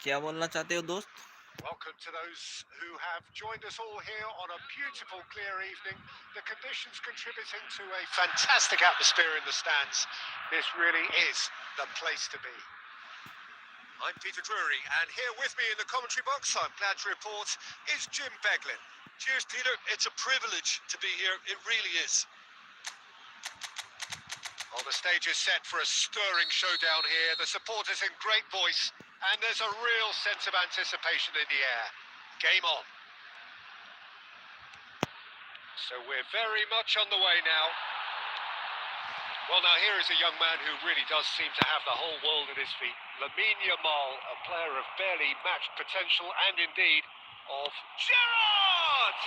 क्या बोलना चाहते हो दोस्त? Welcome to those who have joined us all here on a beautiful, clear evening. The conditions contributing to a fantastic atmosphere in the stands. This really is the place to be. I'm Peter Drury, and here with me in the commentary box, I'm glad to report, is Jim Beglin. Cheers, Peter. It's a privilege to be here. It really is. Well, the stage is set for a stirring showdown here. The supporters in great voice, and there's a real sense of anticipation in the air. Game on. So we're very much on the way now. Well, now here is a young man who really does seem to have the whole world at his feet. Lamine Yamal, a player of barely matched potential and indeed of Gerrard!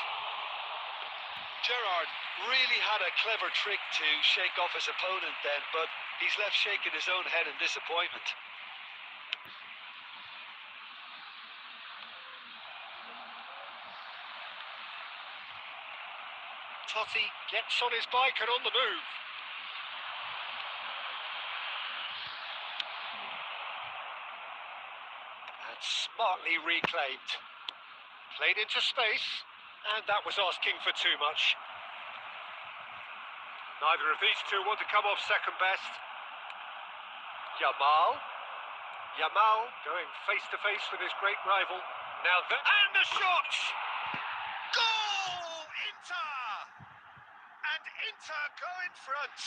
Gerrard really had a clever trick to shake off his opponent then, but he's left shaking his own head in disappointment. Totti gets on his bike and on the move. And smartly reclaimed. Played into space, and that was asking for too much. Neither of these two want to come off second best. Yamal going face to face with his great rival. And the shot! Goal! Inter! And Inter go in front.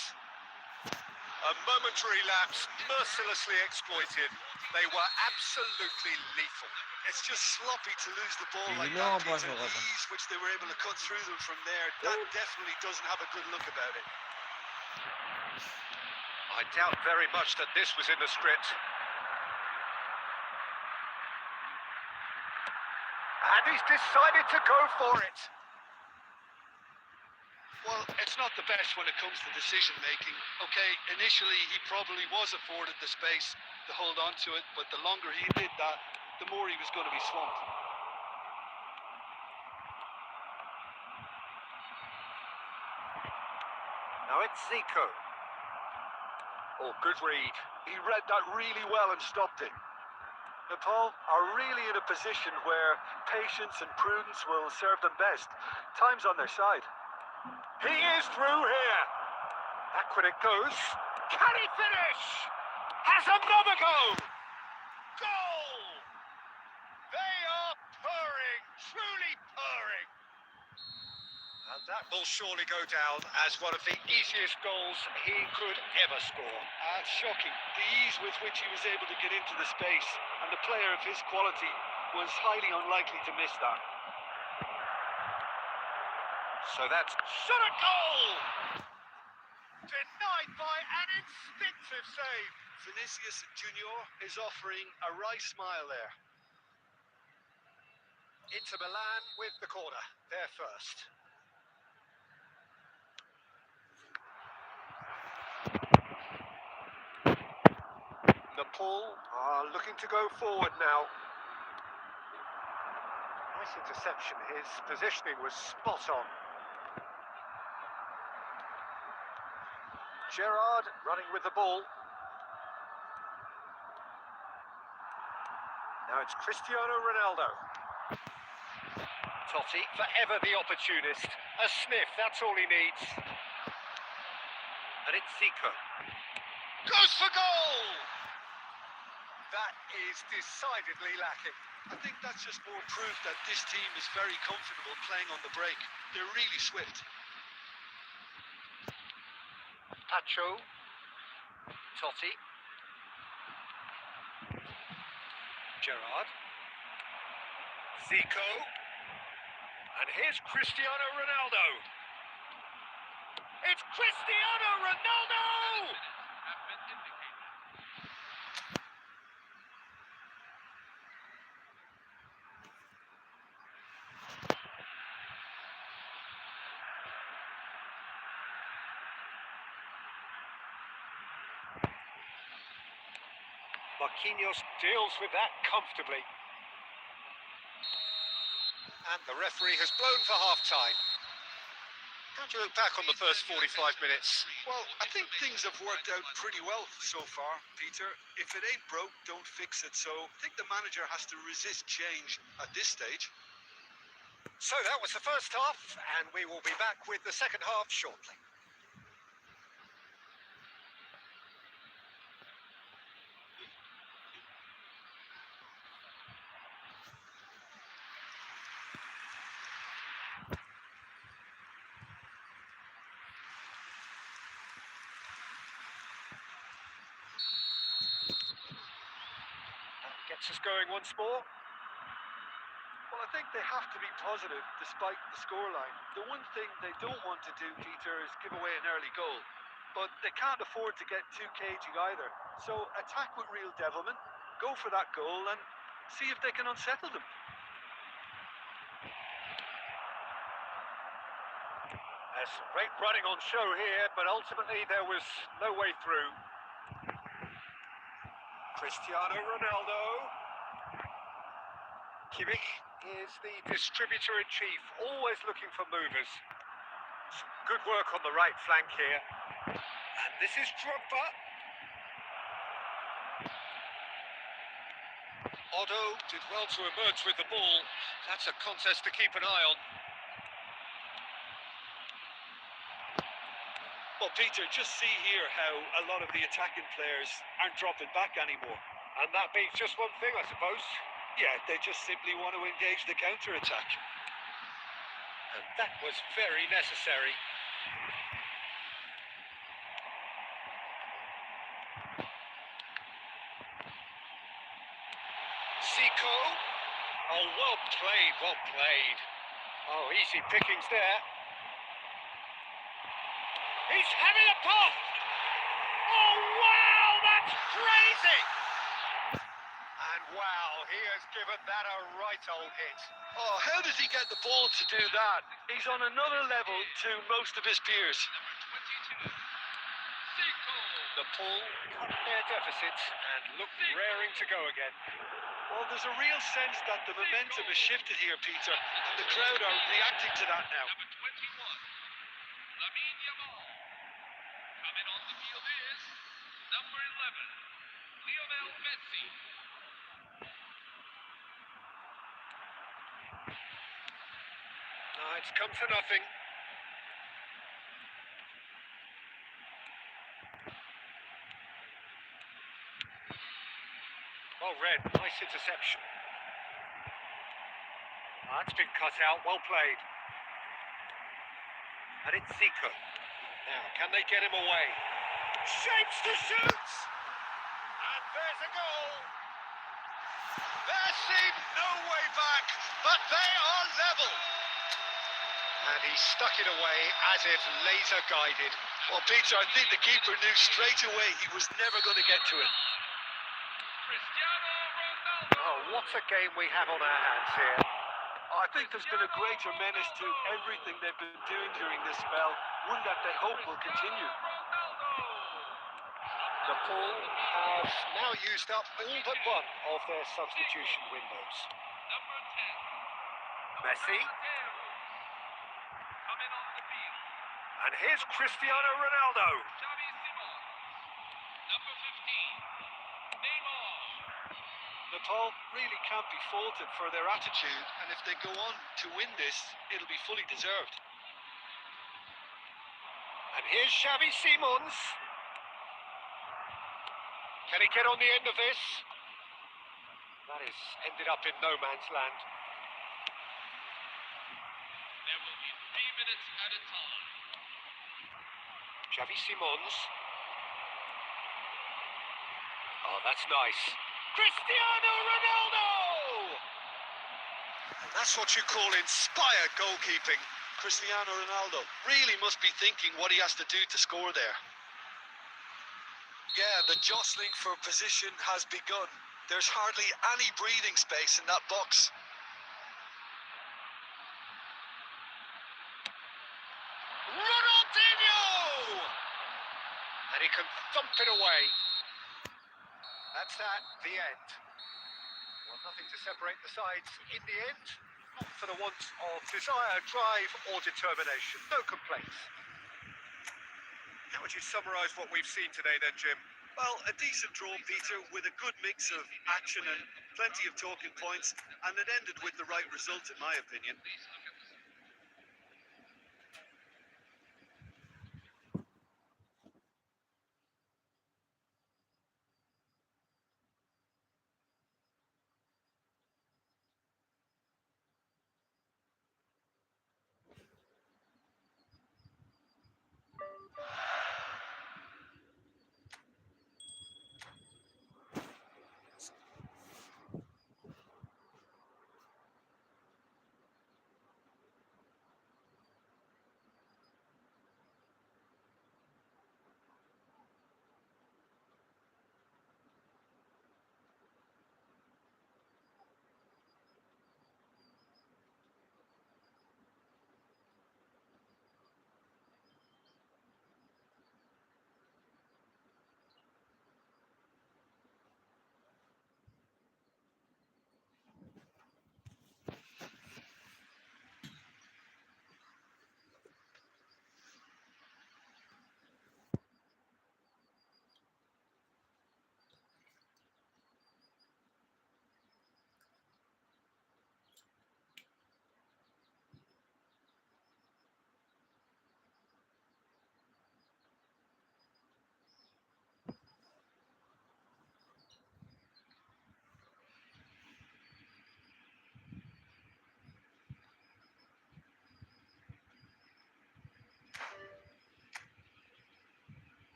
A momentary lapse, mercilessly exploited. They were absolutely lethal. It's just sloppy to lose the ball like No, that, Peter. boss, The ease which they were able to cut through them from there, that definitely doesn't have a good look about it. I doubt very much that this was in the script. And he's decided to go for it. Well, it's not the best when it comes to decision making. Okay, initially he probably was afforded the space to hold on to it, but the longer he did that, the more he was going to be swamped. Now it's Zico. Oh, good read. He read that really well and stopped it. Nepal are really in a position where patience and prudence will serve them best. Time's on their side. He is through here. Back when it goes. Can he finish? Has another go. Goal! They are purring, truly purring. And that will surely go down as one of the easiest goals he could ever score. Shocking. The ease with which he was able to get into the space, and the player of his quality was highly unlikely to miss that. So that's shot a goal! Denied by an instinctive save. Vinicius Junior is offering a wry smile there. Inter Milan with the corner. They're first. Nepal are looking to go forward now. Nice interception. His positioning was spot on. Gerrard running with the ball. Now it's Cristiano Ronaldo. Totti, forever the opportunist. A sniff, that's all he needs. And it's Zico. Goes for goal! That is decidedly lacking. I think that's just more proof that this team is very comfortable playing on the break. They're really swift. Pacho. Totti. Gerrard. Zico. And here's Cristiano Ronaldo. It's Cristiano Ronaldo! Marquinhos deals with that comfortably. And the referee has blown for half-time. How do you look back on the first 45 minutes? Well, I think things have worked out pretty well so far, Peter. If it ain't broke, don't fix it. So I think the manager has to resist change at this stage. So that was the first half, and we will be back with the second half shortly. Gets us going once more. Well, I think they have to be positive despite the scoreline. The one thing they don't want to do, Peter, is give away an early goal. But they can't afford to get too cagey either. So attack with real devilment, go for that goal and see if they can unsettle them. There's some great running on show here, but ultimately there was no way through. Cristiano Ronaldo. Kimmich is the distributor-in-chief, always looking for movers. Some good work on the right flank here. And this is Drogba. Otto did well to emerge with the ball. That's a contest to keep an eye on. Well, Peter, just see here how a lot of the attacking players aren't dropping back anymore. And that means just one thing, I suppose. Yeah, they just simply want to engage the counter-attack. And that was very necessary. Zico. Oh, well played, well played. Oh, easy pickings there. He's having a pop! Oh, wow, that's crazy! And wow, he has given that a right old hit. Oh, how does he get the ball to do that? He's on another level to most of his peers. The pull cut their deficit and look raring to go again. Well, there's a real sense that the momentum has shifted here, Peter, and the crowd are reacting to that now. Coming on the field is number 11, Lionel Messi. No, it's come to nothing. Well read, nice interception. That's been cut out, well played. And it's Zico. Now, can they get him away? Shapes to shoot! And there's a goal! There seemed no way back, but they are level! And he stuck it away as if laser guided. Well, Peter, I think the keeper knew straight away he was never going to get to it. Cristiano Ronaldo. Oh, what a game we have on our hands here. I think there's been a greater menace to everything they've been doing during this spell, one that they hope will continue. The Pool have now used up all but one of their substitution windows. Number 10. Messi. Coming on the field. And here's Cristiano Ronaldo. Xavi Simons. Number 15. Neymar. Nepal really can't be faulted for their attitude, and if they go on to win this, it'll be fully deserved. And here's Xavi Simons. Can he get on the end of this? That has ended up in no man's land. There will be 3 minutes at a time. Xavi Simons. Oh, that's nice. Cristiano Ronaldo! And that's what you call inspired goalkeeping. Cristiano Ronaldo really must be thinking what he has to do to score there. Yeah, the jostling for position has begun. There's hardly any breathing space in that box. Ronaldinho! And he can thump it away. That's that, the end. Well, nothing to separate the sides in the end. Not for the want of desire, drive or determination. No complaints. How would you summarise what we've seen today then, Jim? Well, a decent draw, Peter, with a good mix of action and plenty of talking points, and it ended with the right result, in my opinion.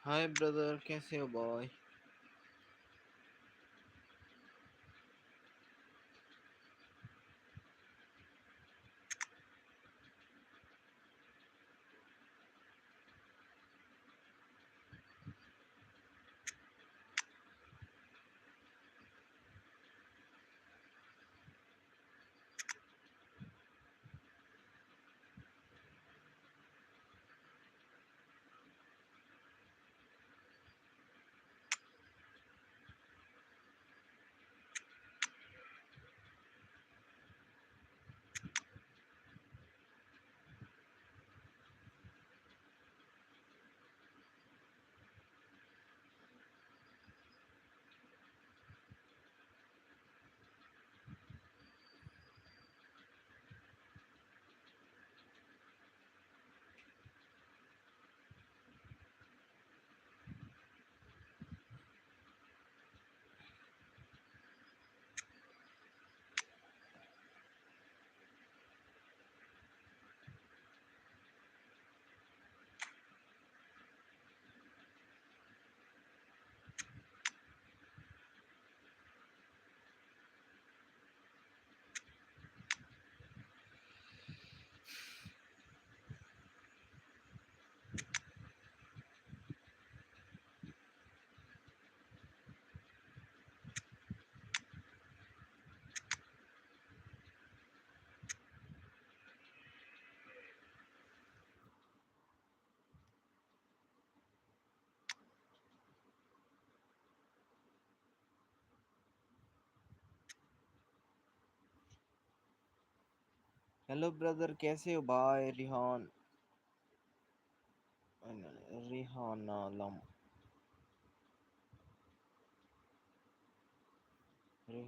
Hi brother, कैसे हो boy? Hello brother, कैसे हो भाई? रिहान आलम। रि-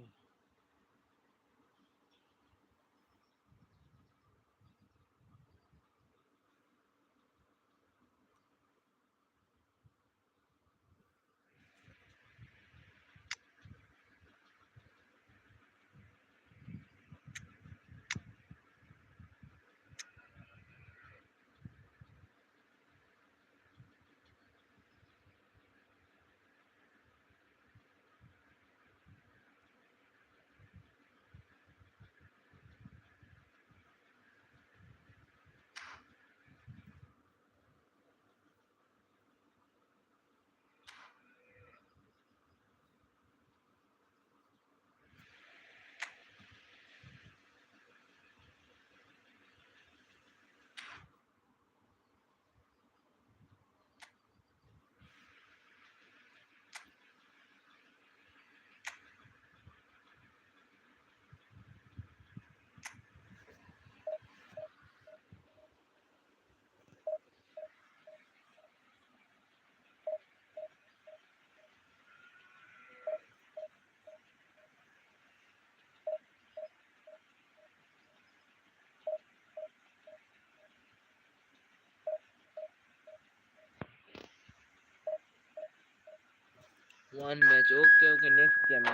1 match. Okay, next game.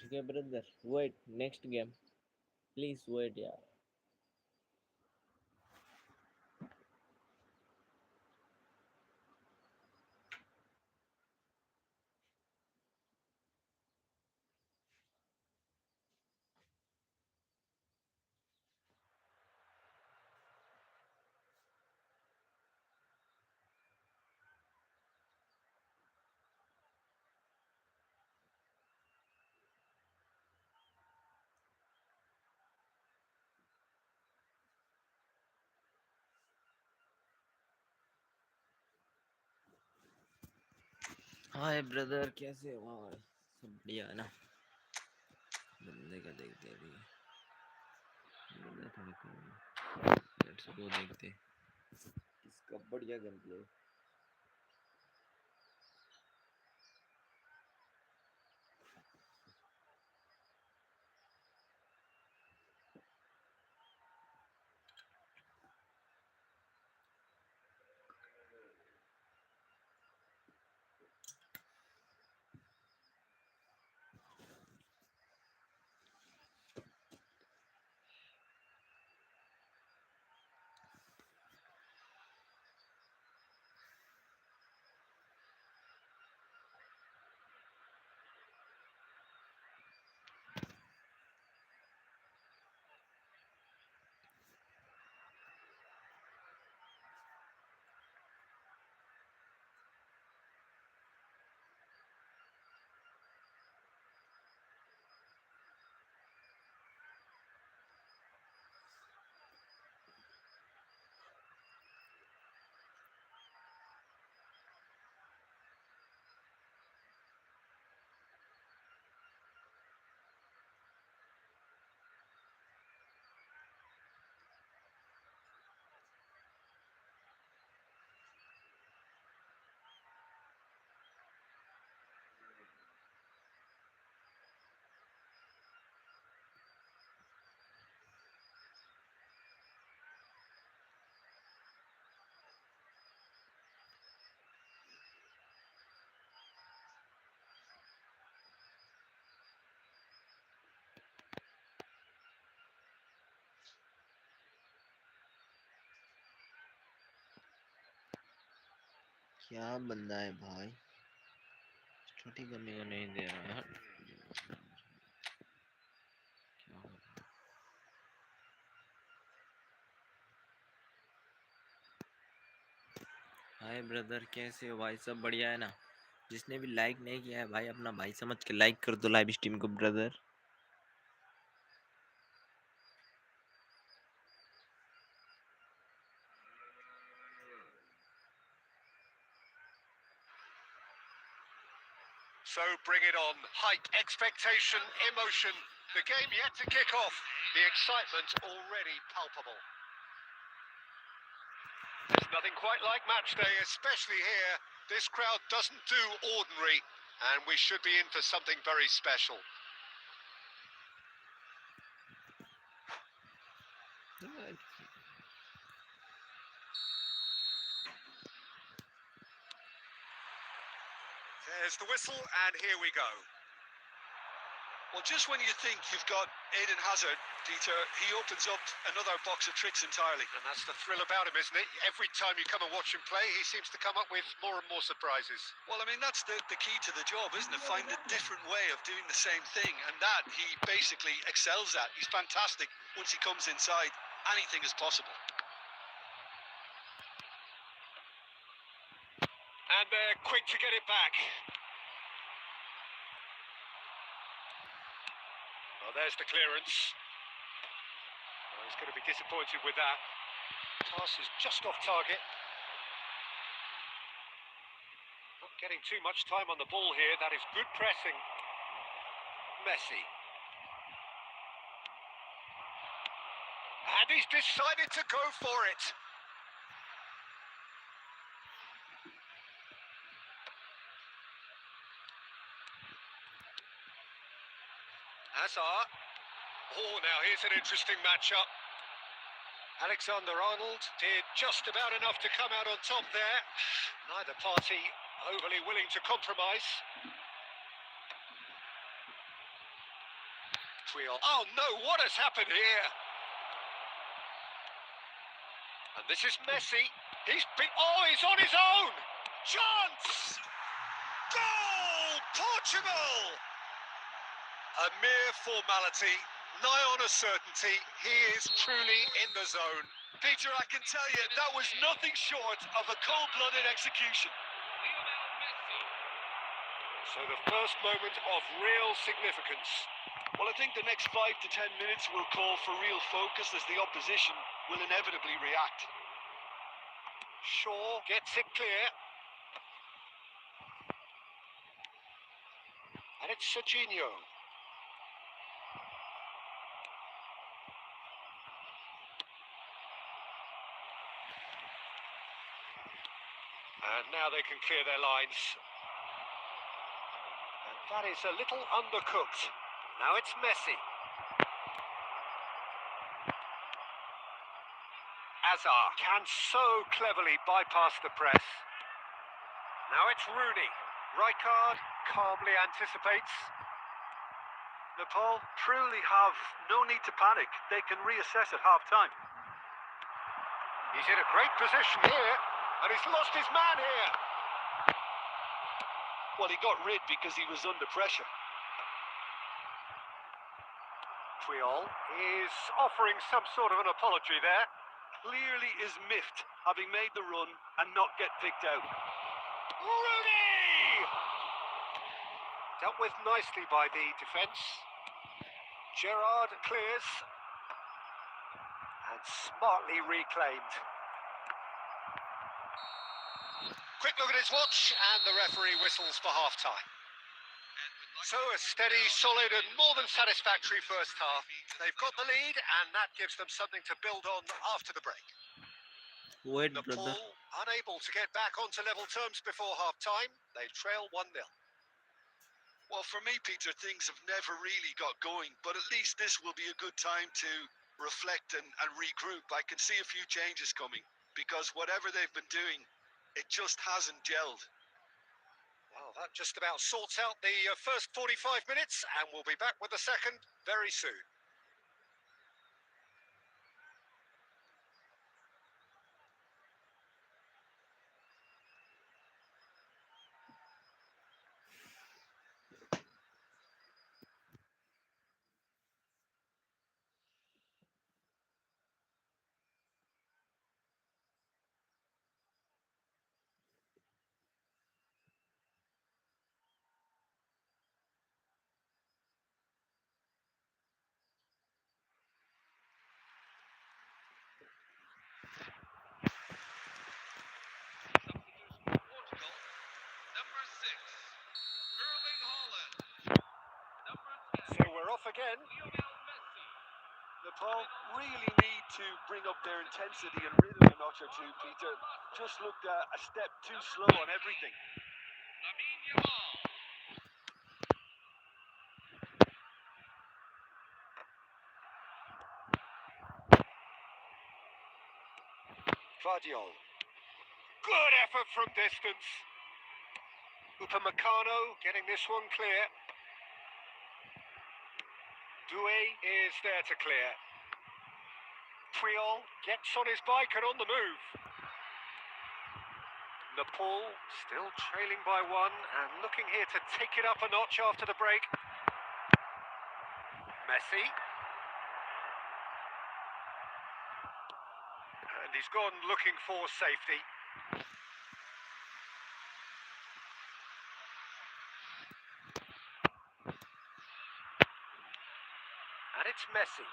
ठीक है brother, wait, next game, please wait यार. Hi brother, कैसे हो भाई? सब बढ़िया है ना? बंदे का देखते हैं अभी. बंदा थोड़ा कम. लेट्स गो, देखते हैं इसका बढ़िया गेम प्ले. क्या बंदा है भाई, छोटी करने को नहीं दे रहा यार। क्या हो रहा है? हाय ब्रदर, कैसे हो भाई? सब बढ़िया है ना? जिसने भी लाइक नहीं किया है भाई, अपना भाई समझ के लाइक कर दो लाइव स्ट्रीम को brother. So bring it on. Hype, expectation, emotion. The game yet to kick off. The excitement already palpable. There's nothing quite like match day, especially here. This crowd doesn't do ordinary, and we should be in for something very special. There's the whistle, and here we go. Well, just when you think you've got Eden Hazard, Peter, he opens up another box of tricks entirely. And that's the thrill about him, isn't it? Every time you come and watch him play, he seems to come up with more and more surprises. Well, I mean, that's the key to the job, isn't it? Find a different way of doing the same thing, and that he basically excels at. He's fantastic. Once he comes inside, anything is possible. And they're quick to get it back. Well, there's the clearance. Well, he's going to be disappointed with that. Pass is just off target. Not getting too much time on the ball here. That is good pressing. Messi. And he's decided to go for it. Hazard. Oh, now here's an interesting matchup. Alexander-Arnold did just about enough to come out on top there. Neither party overly willing to compromise. Oh no, what has happened here? And this is Messi. He's on his own! Chance! Goal! Portugal! A mere formality, nigh on a certainty. He is truly in the zone. Peter, I can tell you, that was nothing short of a cold-blooded execution. Lionel Messi. So the first moment of real significance. Well, I think the next 5 to 10 minutes will call for real focus as the opposition will inevitably react. Shaw gets it clear. And it's Serginho. And now they can clear their lines. And that is a little undercooked. Now it's Messi. Hazard can so cleverly bypass the press. Now it's Rooney. Rijkaard calmly anticipates. Nepal truly have no need to panic. They can reassess at half-time. He's in a great position here, and he's lost his man here. Well, he got rid because he was under pressure. Puyol is offering some sort of an apology there. Clearly is miffed, having made the run and not get picked out. Rooney! Dealt with nicely by the defence. Gerrard clears. And smartly reclaimed. Quick look at his watch, and the referee whistles for half-time. So a steady, solid and more than satisfactory first half. They've got the lead, and that gives them something to build on after the break. Wait brother, Nepal unable to get back onto level terms before half-time. They trail 1-0. Well, for me, Peter, things have never really got going, but at least this will be a good time to reflect and regroup. I can see a few changes coming, because whatever they've been doing, it just hasn't gelled. Well, that just about sorts out the first 45 minutes, and we'll be back with the second very soon. 6, Erling Haaland. Number 10, So we're off again. Lionel Messi. Nepal really need to bring up their intensity and rhythm a notch or two, Peter. Just looked a step too slow on everything. Lamine Yamal. Guardiol. Good effort from distance. Upamecano getting this one clear. Doué is there to clear. Puyol gets on his bike and on the move. Nepal still trailing by one and looking here to take it up a notch after the break. Messi. And he's gone looking for safety. And it's Messi.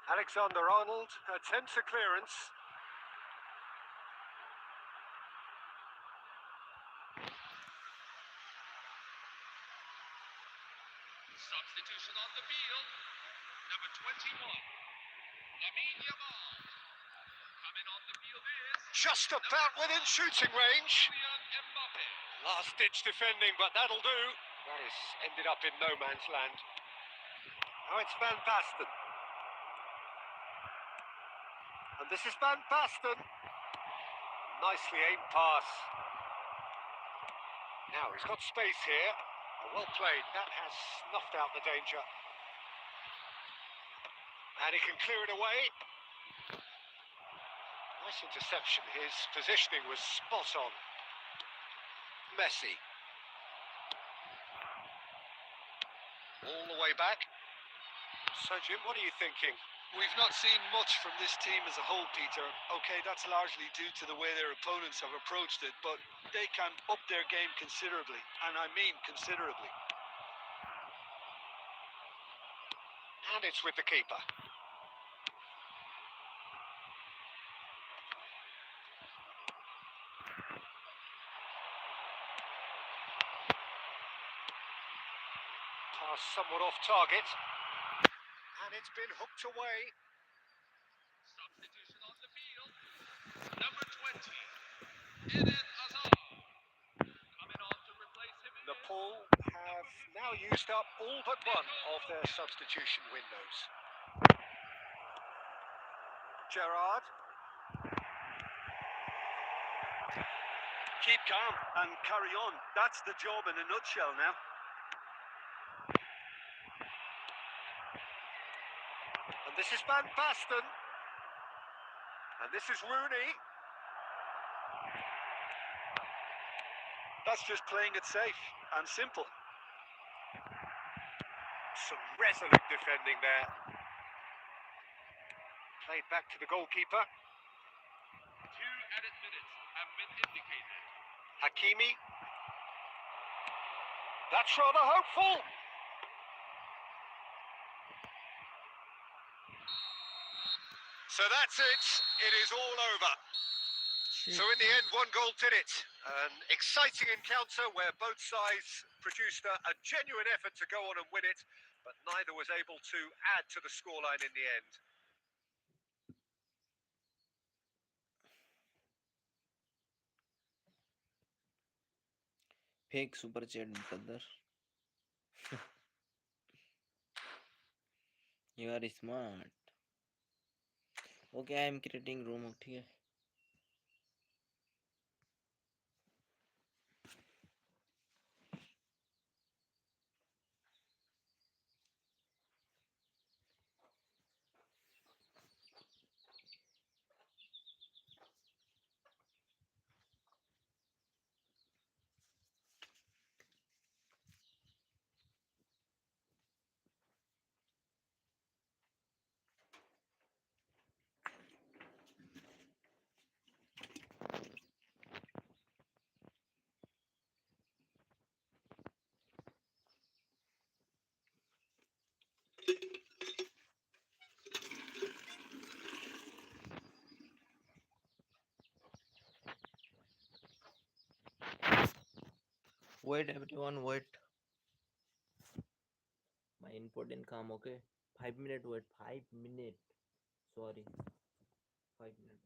Alexander-Arnold attempts a clearance. Substitution on the field. Number 21, Lamine Yamal. Coming on the field is Just about within shooting range. Kylian Mbappe. Last-ditch defending, but that'll do. That has ended up in no man's land. Now it's Van Basten. And this is Van Basten. Nicely aimed pass. Now he's got space here. Well played. That has snuffed out the danger. And he can clear it away. Nice interception. His positioning was spot on. Messi. All the way back. So, Jim, what are you thinking? We've not seen much from this team as a whole, Peter. Okay, that's largely due to the way their opponents have approached it, but they can up their game considerably, and I mean considerably. And it's with the keeper. Pass somewhat off target. And it's been hooked away. Substitution on the field. Number 20, Eden Hazard. Coming on to replace him is Nepal have now used up all but one of their substitution windows. Gerrard. Keep calm and carry on. That's the job in a nutshell now. And this is Van Basten. And this is Rooney. That's just playing it safe and simple. Some resolute defending there. Played back to the goalkeeper. 2 added minutes have been indicated. Hakimi. That's rather hopeful. So that's it. It is all over. So in the end, one goal did it. An exciting encounter where both sides produced a genuine effort to go on and win it, but neither was able to add to the scoreline in the end. Fake super chat, brother. You are smart. Okay, I am creating room. ठीक है. Wait, everyone, wait. My important काम, okay? 5 minute wait. 5 minute. Sorry. 5 minute.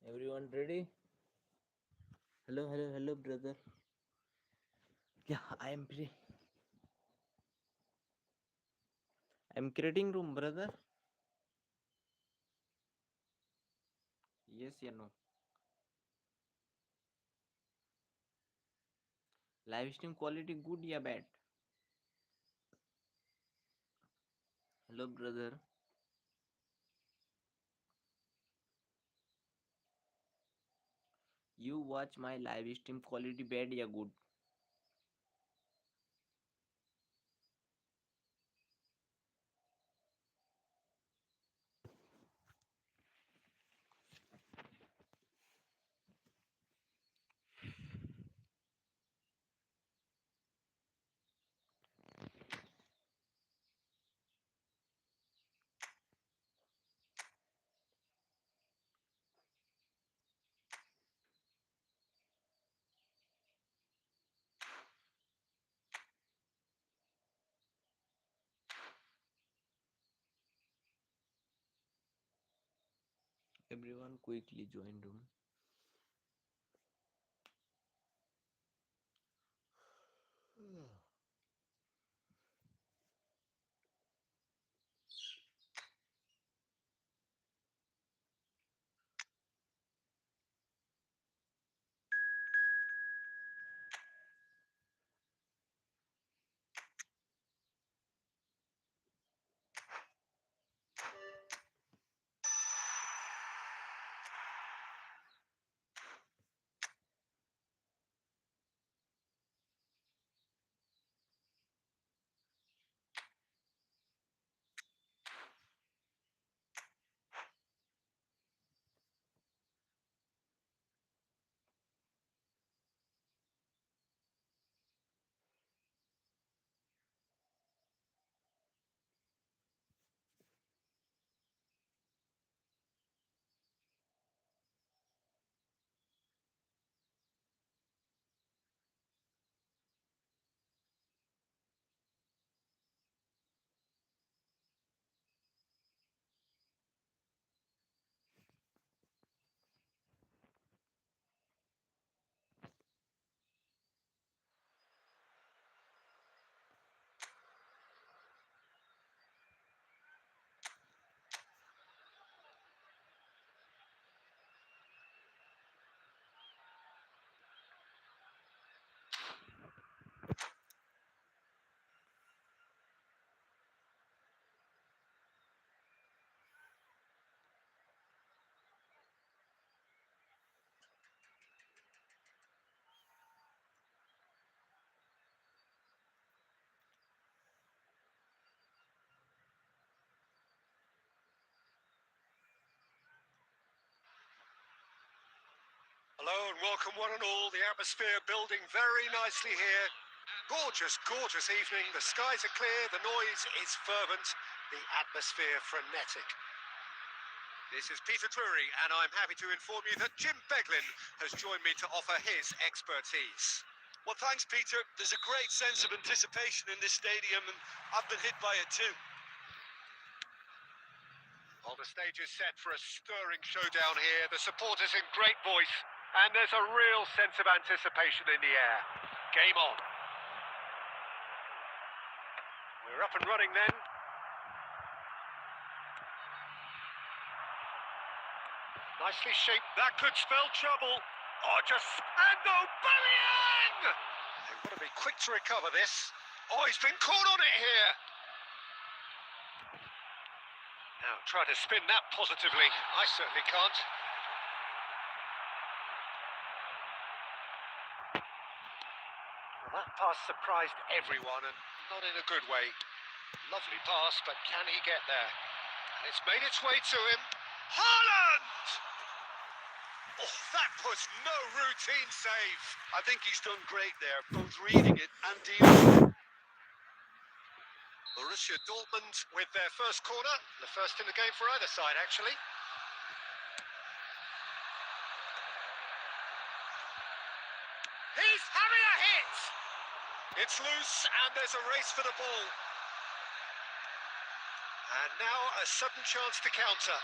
Everyone ready? Hello, hello, hello, brother. Yeah, I am free. I'm creating room, brother. Yes, yeah, no. Live stream quality good, yeah, bad. Hello, brother. You watch my live stream quality bad, yeah, good. Everyone quickly join room. Hello and welcome one and all. The atmosphere building very nicely here. Gorgeous, gorgeous evening. The skies are clear, the noise is fervent, the atmosphere frenetic. This is Peter Drury, and I'm happy to inform you that Jim Beglin has joined me to offer his expertise. Well, thanks, Peter. There's a great sense of anticipation in this stadium, and I've been hit by it too. Well, the stage is set for a stirring showdown here. The supporters in great voice, and there's a real sense of anticipation in the air. Game on. We're up and running then. Nicely shaped. That could spell trouble. Oh, just... And Aubameyang! They've got to be quick to recover this. Oh, he's been caught on it here. Now, try to spin that positively. I certainly can't. Well, that pass surprised everyone, and not in a good way. Lovely pass, but can he get there? And it's made its way to him. Haaland! Oh, that was no routine save. I think he's done great there, both reading it and dealing with it. Borussia Dortmund with their first corner. The first in the game for either side, actually. He's having a hit! It's loose, and there's a race for the ball. And now a sudden chance to counter.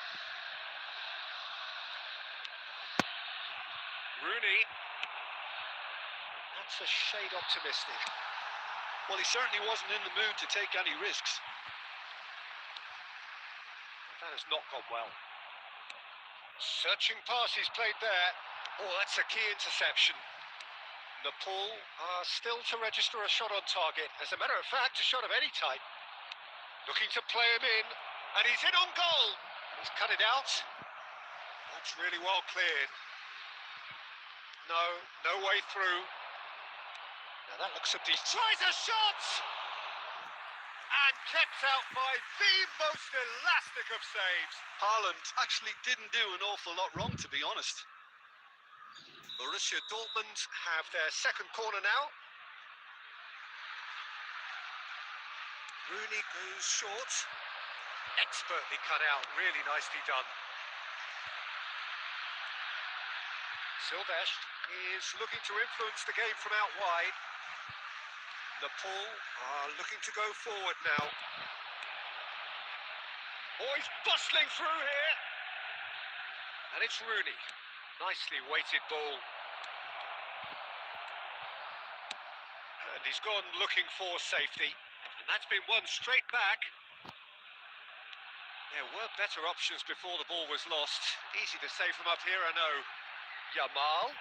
Rooney. That's a shade optimistic. Well, he certainly wasn't in the mood to take any risks. That has not gone well. Searching pass he's played there. Oh, that's a key interception. Nepal are still to register a shot on target. As a matter of fact, a shot of any type. Looking to play him in, and he's in on goal. He's cut it out. That's really well cleared. No way through. Now that looks a decent. Tries a shot! And kept out by the most elastic of saves. Haaland actually didn't do an awful lot wrong, to be honest. Borussia Dortmund have their second corner now. Rooney goes short. Expertly cut out, really nicely done. Silvestre is looking to influence the game from out wide. Nepal are looking to go forward now. Oh, he's bustling through here. And it's Rooney. Nicely weighted ball. And he's gone looking for safety. And that's been won straight back. There were better options before the ball was lost. Easy to say from up here, I know. Yamal.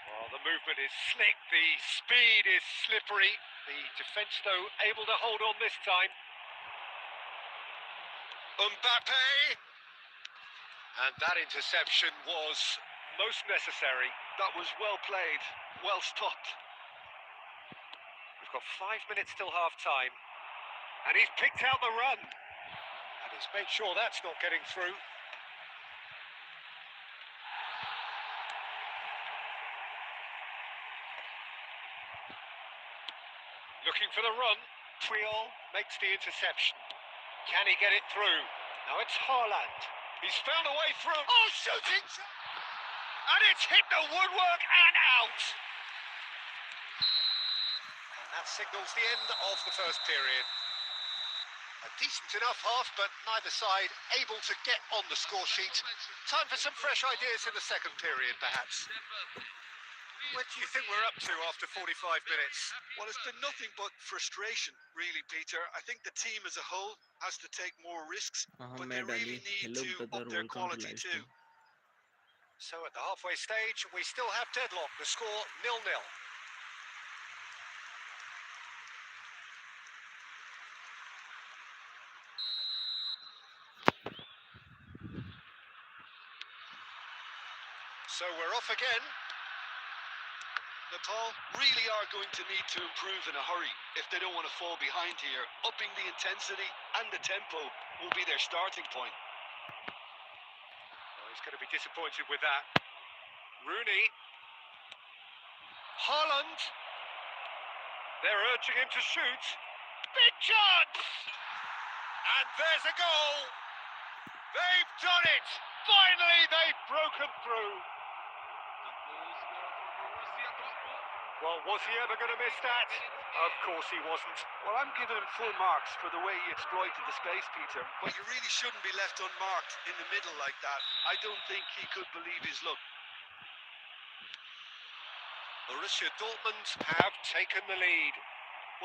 Well, the movement is slick, the speed is slippery. The defence, though, able to hold on this time. Mbappe! And that interception was most necessary. That was well played, well stopped. We've got 5 minutes till half-time. And he's picked out the run. And he's made sure that's not getting through. Looking for the run. Triol makes the interception. Can he get it through? Now it's Haaland. He's found a way through. Oh, shooting! And it's hit the woodwork and out. And that signals the end of the first period. A decent enough half, but neither side able to get on the score sheet. Time for some fresh ideas in the second period, perhaps. What do you think we're up to after 45 minutes? Well, it's been nothing but frustration, really, Peter. I think the team as a whole has to take more risks, but they Ahmed really Ali, need hello to brother, up their welcome to quality live too. stream. So at the halfway stage, we still have deadlock. The score 0-0. So we're off again. Nepal really are going to need to improve in a hurry if they don't want to fall behind here. Upping the intensity and the tempo will be their starting point. Oh, he's going to be disappointed with that. Rooney. Haaland. They're urging him to shoot. Big chance! And there's a goal! They've done it! Finally, they've broken through. Well, was he ever going to miss that? Of course he wasn't. Well, I'm giving him full marks for the way he exploited the space, Peter. But you really shouldn't be left unmarked in the middle like that. I don't think he could believe his luck. Borussia Dortmund have taken the lead.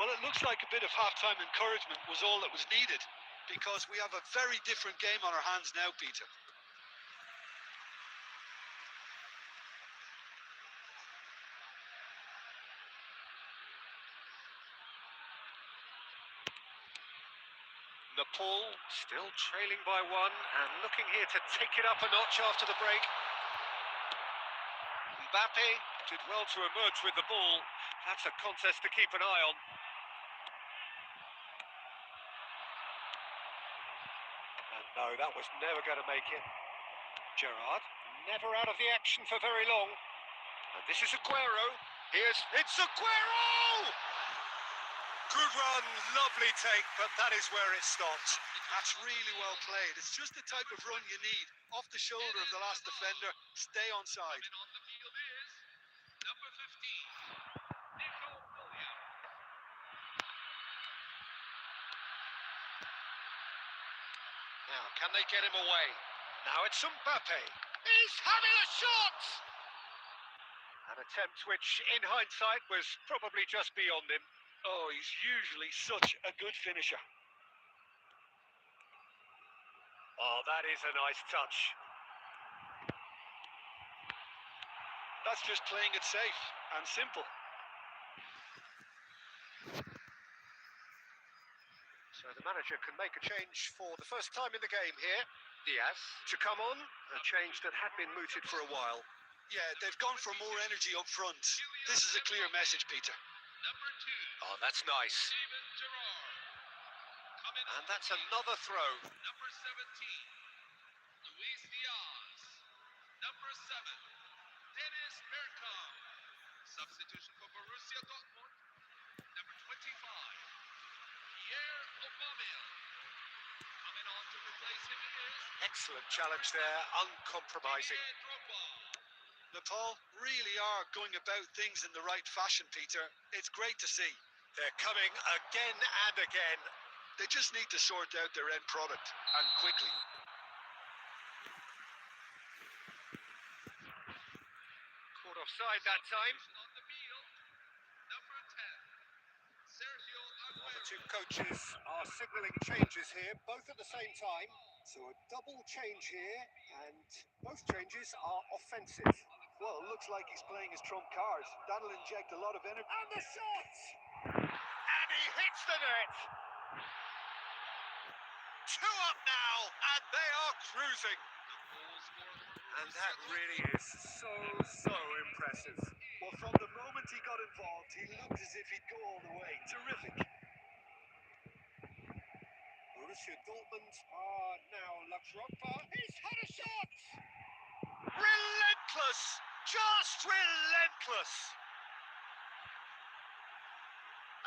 Well, it looks like a bit of half-time encouragement was all that was needed. Because we have a very different game on our hands now, Peter. Nepal still trailing by one and looking here to take it up a notch after the break. Mbappe did well to emerge with the ball. That's a contest to keep an eye on. And no, that was never going to make it. Gerrard, never out of the action for very long. And this is Aguero. It's Aguero! Good run, lovely take, but that is where it stopped. That's really well played. It's just the type of run you need. Off the shoulder of the last defender, stay on side. Coming on the field is number 15, Nico Williams. Now, can they get him away? Now it's Mbappe. He's having a shot! An attempt which, in hindsight, was probably just beyond him. Oh, he's usually such a good finisher. Oh, that is a nice touch. That's just playing it safe and simple. So the manager can make a change for the first time in the game here. Diaz to come on, a change that had been mooted for a while. Yeah, they've gone for more energy up front. This is a clear message, Peter. Number 2, Oh, that's nice. Steven Gerrard. Coming And on that's the field, another throw. number 17, Luis Diaz. Number 7, Dennis Bergkamp. Substitution for Borussia Dortmund. Number 25, Pierre Aubameyang. Coming on to replace him is Excellent challenge there, uncompromising. Didier Drogba. Nepal really are going about things in the right fashion, Peter. It's great to see. They're coming again and again. They just need to sort out their end product, and quickly. offside that time. On the field, number 10, Sergio Well, the Aguero. two coaches are signalling changes here, both at the same time. So a double change here, and both changes are offensive. Well, it looks like he's playing his trump cards. That'll inject a lot of energy. And the shot! And he hits the net! 2 up now, and they are cruising. Goal scorer. And that really is so impressive. Well, from the moment he got involved, he looked as if he'd go all the way. Terrific. Borussia Dortmund are now Luxembourg. He's had a shot! Relentless! Just relentless!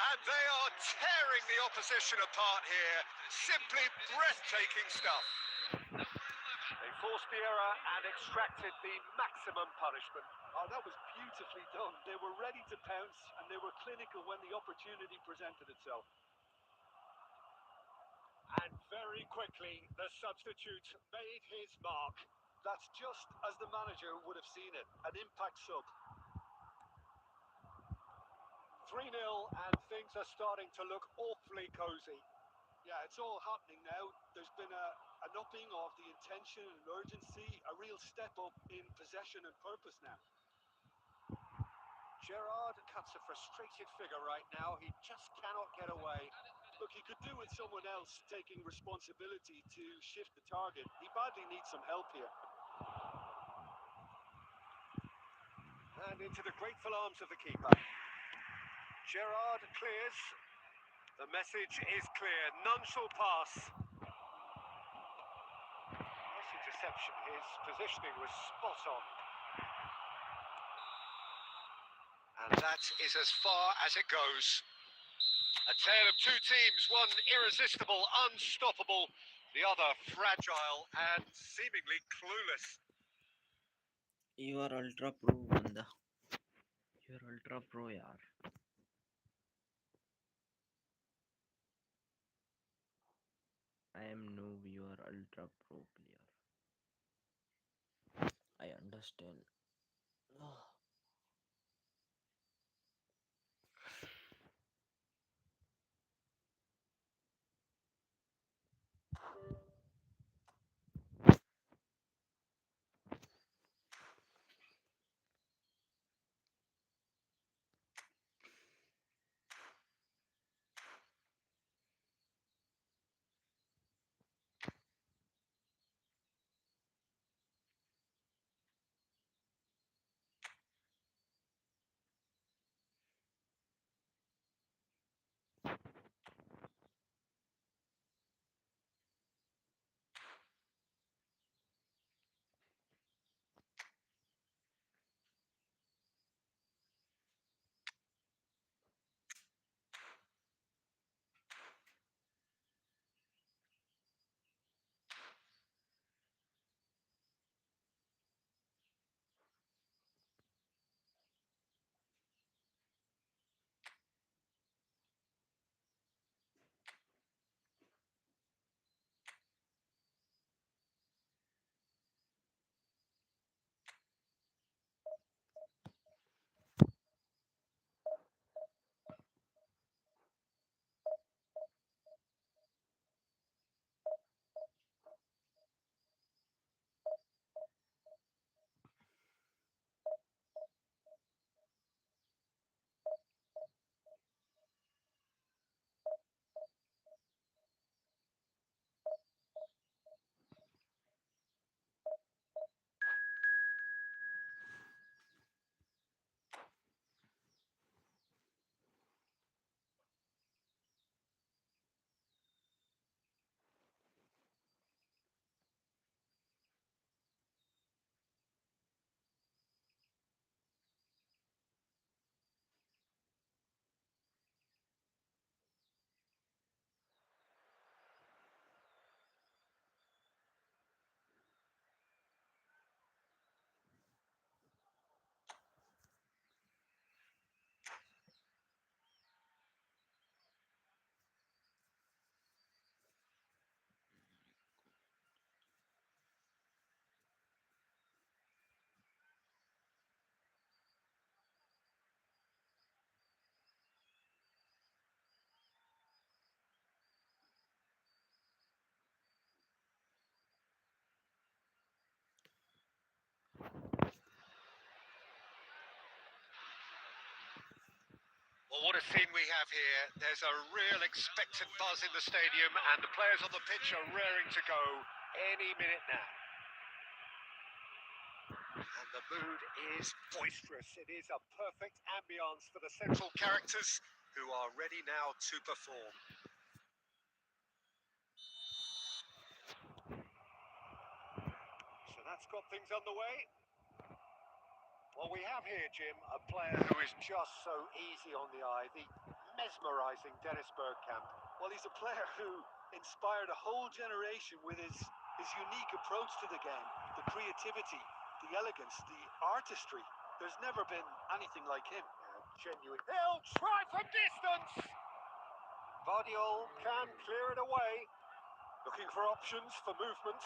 And they are tearing the opposition apart here. Simply breathtaking stuff. They forced the error and extracted the maximum punishment. Oh, that was beautifully done. They were ready to pounce and they were clinical when the opportunity presented itself. And very quickly, the substitute made his mark. That's just as the manager would have seen it. An impact sub. 3-0, and things are starting to look awfully cosy. Yeah, it's all happening now. There's been an upping of the intention and urgency, a real step up in possession and purpose now. Gerrard cuts a frustrated figure right now. He just cannot get away. Look, he could do with someone else taking responsibility to shift the target. He badly needs some help here. And into the grateful arms of the keeper. Gerrard clears. The message is clear. None shall pass. Nice interception. His positioning was spot on. And that is as far as it goes. A tale of two teams, one irresistible, unstoppable, the other fragile and seemingly clueless. You are ultra pro बंदा. You are ultra pro यार. I am noob. You are ultra pro player. I understand. Well, what a scene we have here. There's a real expectant buzz in the stadium, and the players on the pitch are raring to go any minute now. And the mood is boisterous. It is a perfect ambience for the central characters who are ready now to perform. So that's got things underway. Well, we have here, Jim, a player who is just so easy on the eye, the mesmerising Dennis Bergkamp. Well, he's a player who inspired a whole generation with his unique approach to the game, the creativity, the elegance, the artistry. There's never been anything like him. Genuine. He'll try from distance. Vardiol can clear it away. Looking for options for movement.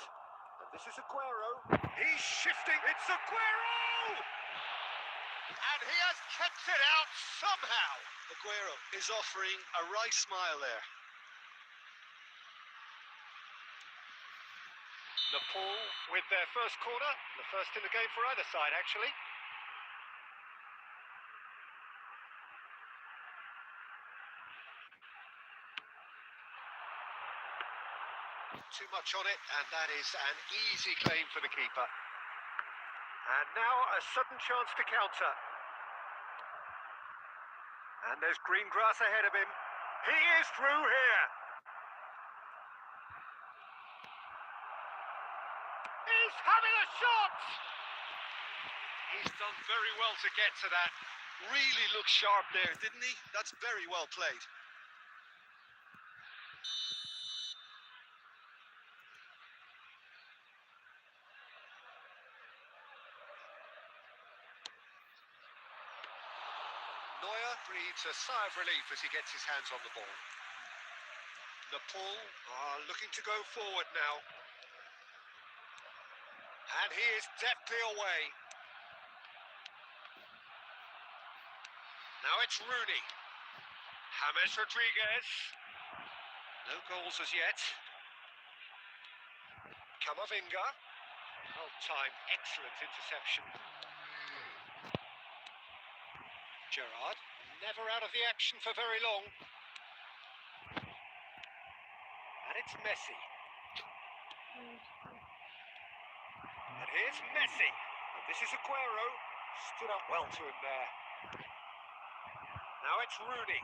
And this is Aguero. He's shifting. It's Aguero! And he has kept it out somehow. Aguero is offering a wry smile there. Nepal with their first corner. The first in the game for either side, actually. Too much on it, and that is an easy claim for the keeper. And now a sudden chance to counter. And there's green grass ahead of him. He is through here. He's having a shot! He's done very well to get to that. Really looked sharp there, didn't he? That's very well played. Neuer breathes a sigh of relief as he gets his hands on the ball. Nepal are looking to go forward now. And he is deftly away. Now it's Rooney. James Rodriguez. No goals as yet. Camavinga. Well timed, excellent interception. Gerrard, never out of the action for very long. And it's Messi. And here's Messi. And this is Aguero. Stood up well to him there. Now it's Rooney.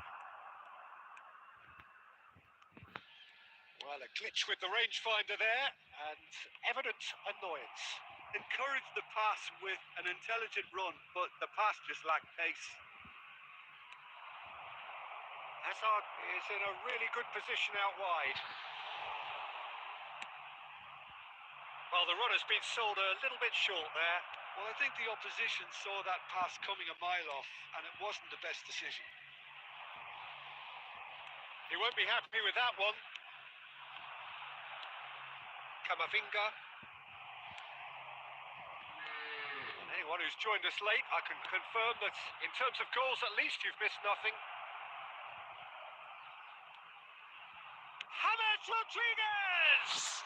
Well, a glitch with the rangefinder there, and evident annoyance. Encouraged the pass with an intelligent run, but the pass just lacked pace. Hazard is in a really good position out wide. Well, the run has been sold a little bit short there. Well, I think the opposition saw that pass coming a mile off, and it wasn't the best decision. He won't be happy with that one. Camavinga. Anyone who's joined us late, I can confirm that in terms of goals, at least you've missed nothing. James Rodriguez!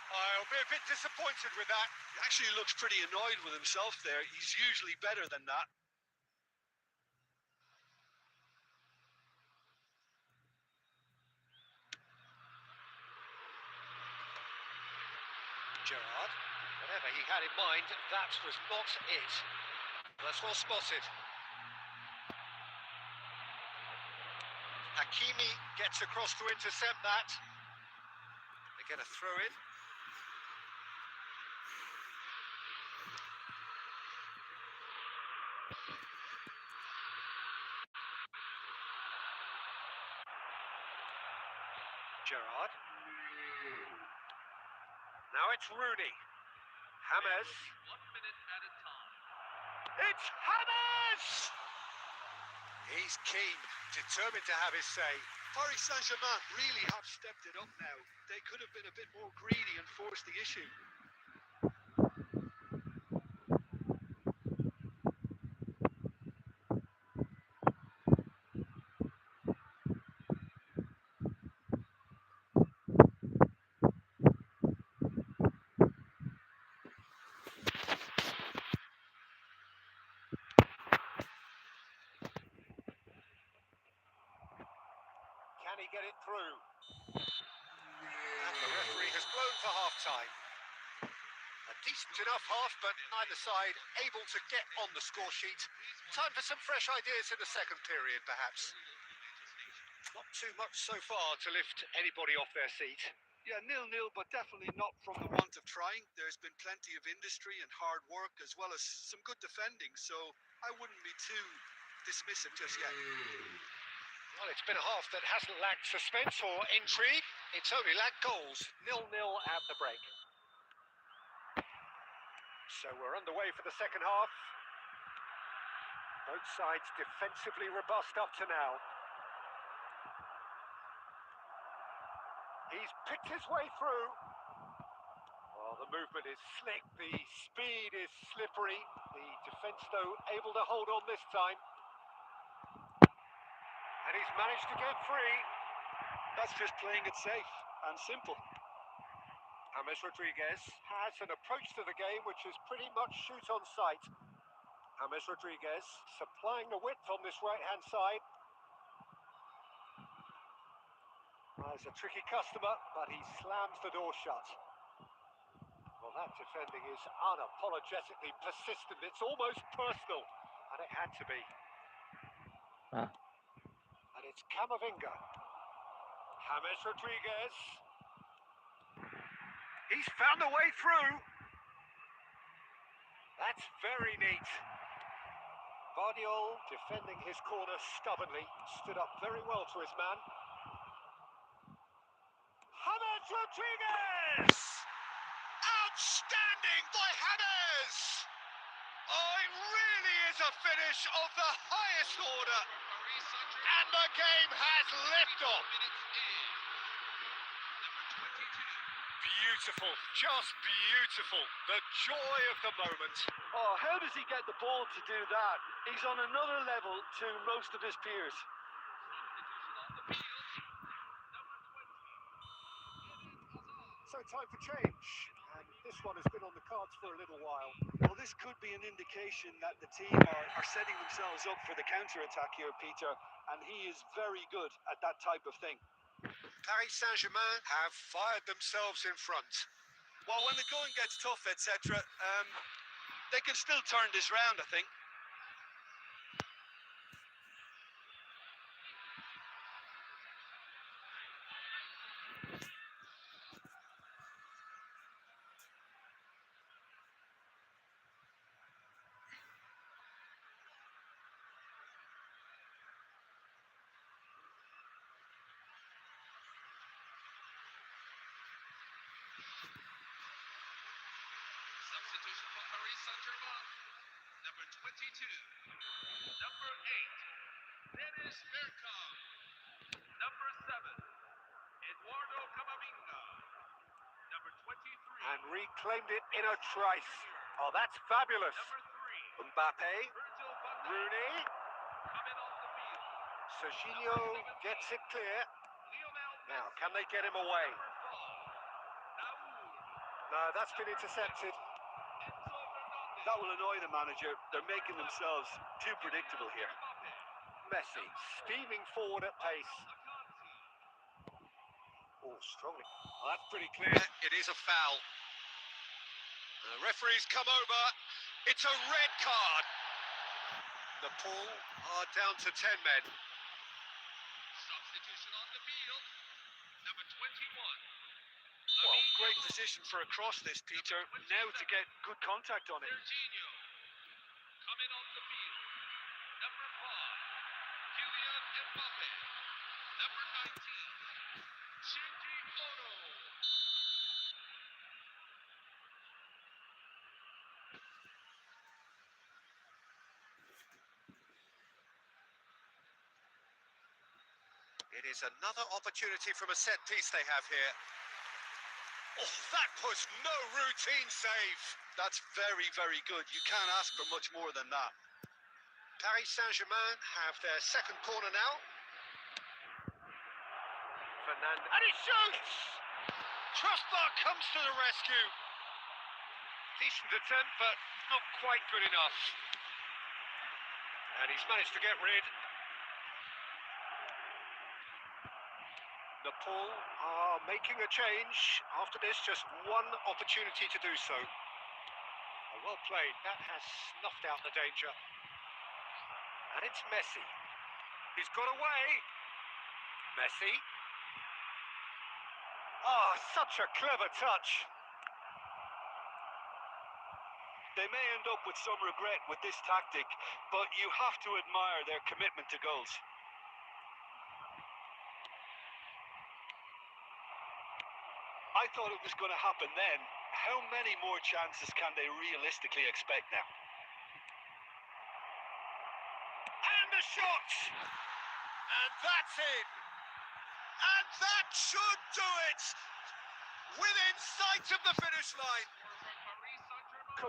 I'll be a bit disappointed with that. He actually looks pretty annoyed with himself there. He's usually better than that. Gerrard, whatever he had in mind, that was not it. That's well spotted. Hakimi gets across to intercept that. They get a throw in. Gerrard. Now it's Rooney. James. 1 minute at a time. It's James! He's keen, determined to have his say. Paris Saint-Germain really have stepped it up now. They could have been a bit more greedy and forced the issue. get it through? And the referee has blown for half-time. A decent enough half, but neither side able to get on the score sheet. Time for some fresh ideas in the second period, perhaps. Not too much so far to lift anybody off their seat. Yeah, 0-0, but definitely not from the want of trying. There's been plenty of industry and hard work, as well as some good defending, so I wouldn't be too dismissive just yet. Well, it's been a half that hasn't lacked suspense or intrigue. It's only lacked goals. 0-0 at the break. So we're underway for the second half. Both sides defensively robust up to now. He's picked his way through. Well, the movement is slick, the speed is slippery. The defence, though, able to hold on this time. And he's managed to get free. That's just playing it safe and simple. James Rodriguez has an approach to the game which is pretty much shoot on sight. James Rodriguez supplying the width on this right-hand side. Well, he's a tricky customer, but he slams the door shut. Well, that defending is unapologetically persistent. It's almost personal, and it had to be. And it's Camavinga. James Rodriguez. He's found a way through. That's very neat. Guardiola defending his corner stubbornly, stood up very well to his man. James Rodriguez! Outstanding by James! Oh, it really is a finish of the highest order. And the game has liftoff. Beautiful, just beautiful. The joy of the moment. Oh, how does he get the ball to do that? He's on another level to most of his peers. So time for change. And this one has been on the cards for a little while. Well, this could be an indication that the team are setting themselves up for the counter-attack here, Peter, and he is very good at that type of thing. Paris Saint-Germain have fired themselves in front. Well, when the going gets tough, etc., they can still turn this round, I think. Substitution for Paris Saint-Germain. Number 22. Number 8. Dennis Bergkamp. Number 7. Eduardo Camavinga. Number 23. And reclaimed it in a trice. Oh, that's fabulous. Number 3. Mbappe, Virgil van Dijk. Rooney, Coming off the field. Serginho gets it clear. Lionel Now, Messi. can they get him away? Number 4. Raúl. No, that's been intercepted. Enzo Fernandez. That will annoy the manager. They're making themselves too predictable here. Messi steaming forward at pace. Oh, strongly. Well, that's pretty clear. It is a foul. The referee's come over. It's a red card. Nepal are down to 10 men. Substitution on the field. Number 21. Well, great position for a cross this, Peter. Now to get good contact on it. Serginho. Coming off the field. Number 5. Kylian Mbappe. Number 19. Shinji Ono. It is another opportunity from a set piece they have here. Oh, that was no routine save. That's very, very good. You can't ask for much more than that. Paris Saint-Germain have their second corner now. Fernandez. And he shoots! Crossbar comes to the rescue. Decent attempt, but not quite good enough. And he's managed to get rid. Nepal are making a change. After this, just one opportunity to do so. Well played. That has snuffed out the danger. And it's Messi. He's got away. Messi. Ah, such a clever touch. They may end up with some regret with this tactic, but you have to admire their commitment to goals. I thought it was going to happen then. How many more chances can they realistically expect now? And the shot! And that's in! And that should do it! Within sight of the finish line. Paris Saint-Germain.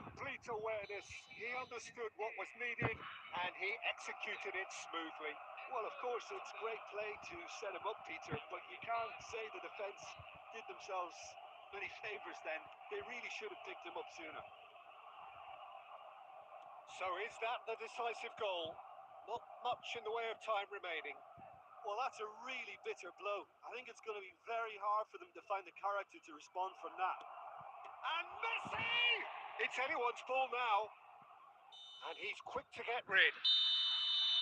Complete awareness. He understood what was needed and he executed it smoothly. Well, of course, it's great play to set him up, Peter, but you can't say the defence did themselves many favours then. They really should have picked him up sooner. So is that the decisive goal? Not much in the way of time remaining. Well, that's a really bitter blow. I think it's going to be very hard for them to find the character to respond from that. And Messi! It's anyone's ball now. And he's quick to get rid.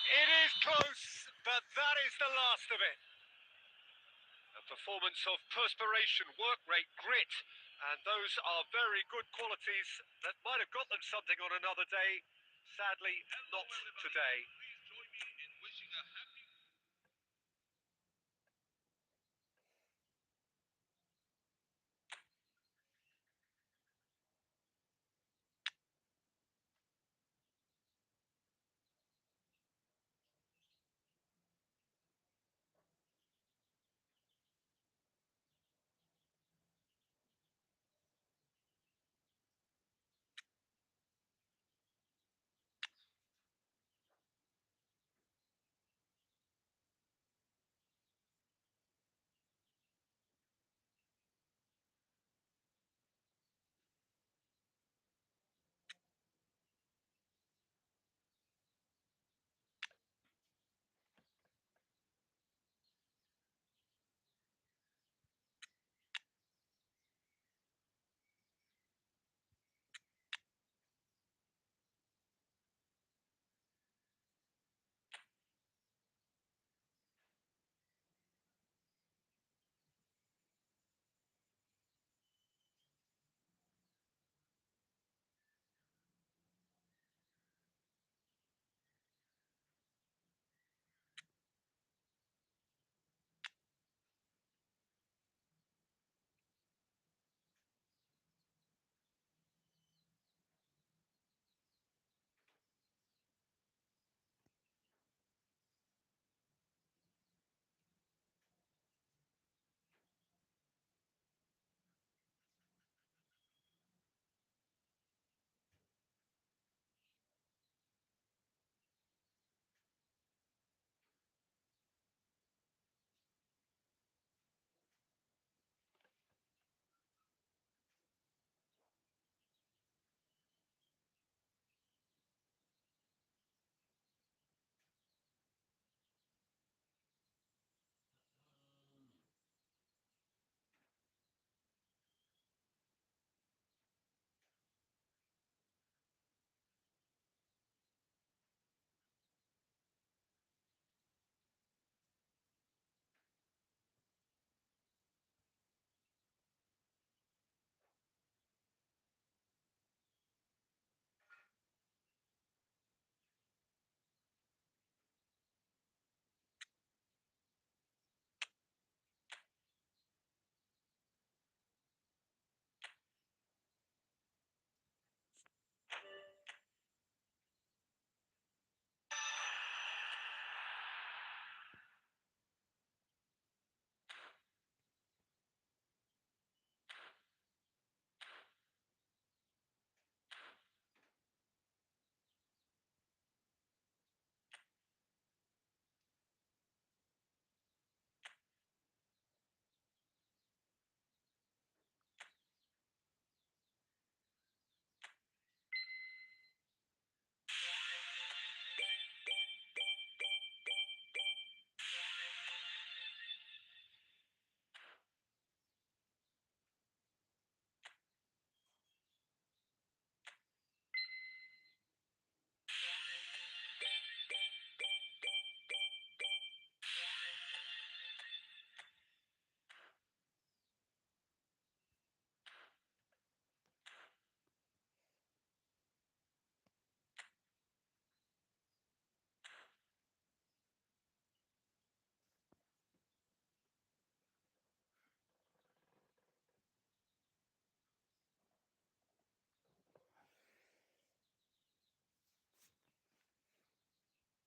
It is close, but that is the last of it. A performance of perspiration, work rate, grit, and those are very good qualities that might have got them something on another day. Sadly, not today.